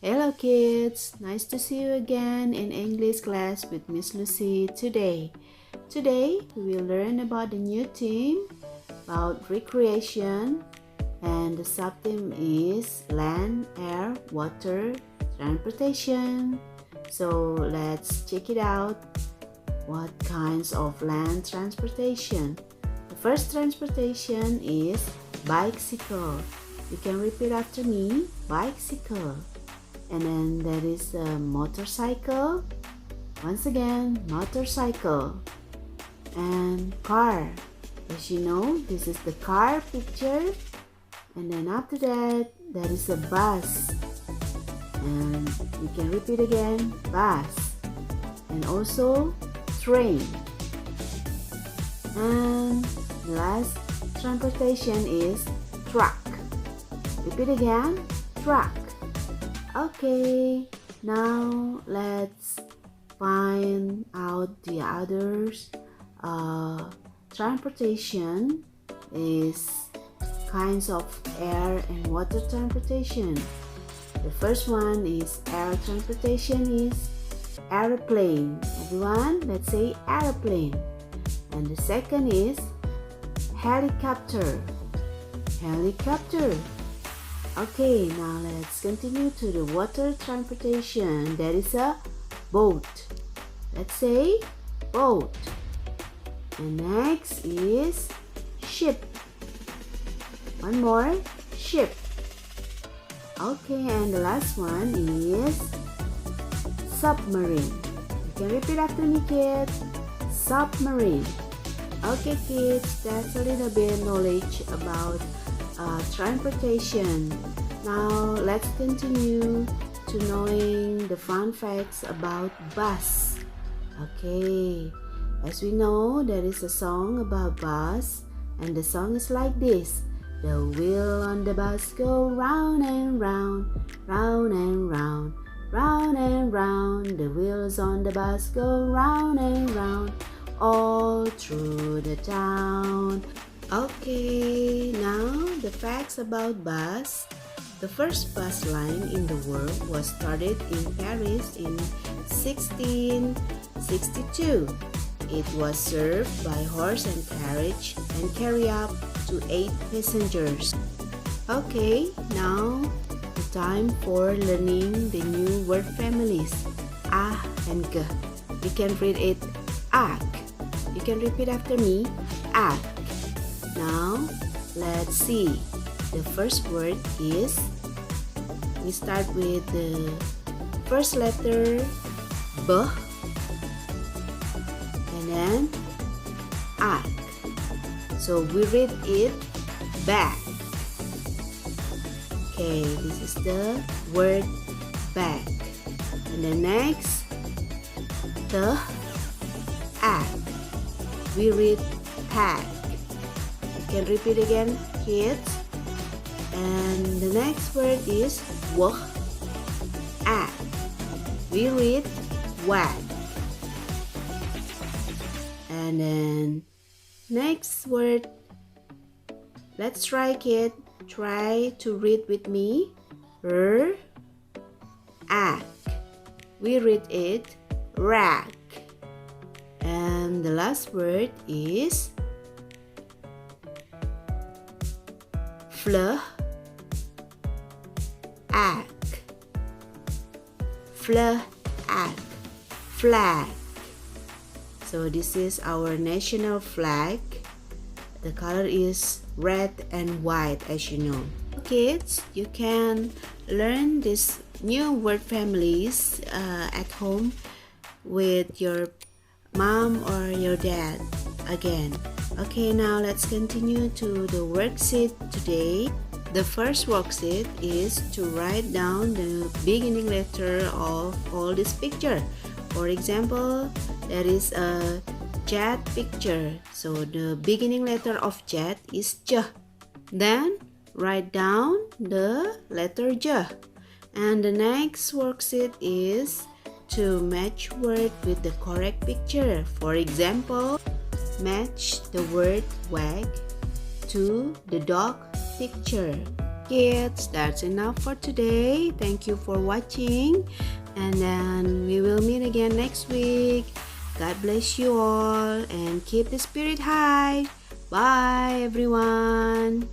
Hello kids, nice to see you again in English class with Miss Lucy today. Today we will learn about the new theme about recreation, and the subtheme is land, air, water, transportation. So let's check it out. What kinds of land transportation? The first transportation is bicycle. You can repeat after me, bicycle. And then there is a motorcycle. Once again, motorcycle. And car. As you know, this is the car picture. And then after that, there is a bus. And you can repeat again, bus. And also train. And the last transportation is truck. Repeat again, truck. Okay, now let's find out the others. Transportation is kinds of air and water transportation. The first one is air transportation is airplane. Everyone, let's say airplane. And the second is helicopter. Helicopter. Okay, now let's continue to the water transportation. There is a boat. Let's say boat. And next is ship. One more, ship. Okay, and the last one is submarine. You can repeat after me, kids. Submarine. Okay, kids, that's a little bit knowledge about transportation. Now let's continue to knowing the fun facts about bus. Okay, as we know, there is a song about bus, and the song is like this. The wheel on the bus go round and round, round and round, round and round. The wheels on the bus go round and round, all through the town. Okay, now the facts about bus. The first bus line in the world was started in Paris in 1662. It was served by horse and carriage and carry up to 8 passengers. Okay, now the time for learning the new word families. A and G. You can read it ag. You can repeat after me, ag. Now, let's see. The first word is, we start with the first letter B, and then ag. So we read it bag. Okay, this is the word bag. And the next, the ag. We read tag. Can repeat again, kids. And the next word is wag. Ag. We read wag. And then next word, let's try, kid. Try to read with me. Ag. We read it rag. And the last word is flag. Flag. Flag. So this is our national flag. The color is red and white, as you know. Kids, you can learn these new word families at home with your mom or your dad again. Okay, now let's continue to the worksheet today. The first worksheet is to write down the beginning letter of all this picture. For example, there is a jet picture. So the beginning letter of jet is J. Then write down the letter J. And the next worksheet is to match word with the correct picture. For example, match the word wag to the dog picture. kids, that's enough for today. Thank you for watching, and then we will meet again next week. God bless you all and keep the spirit high. Bye everyone.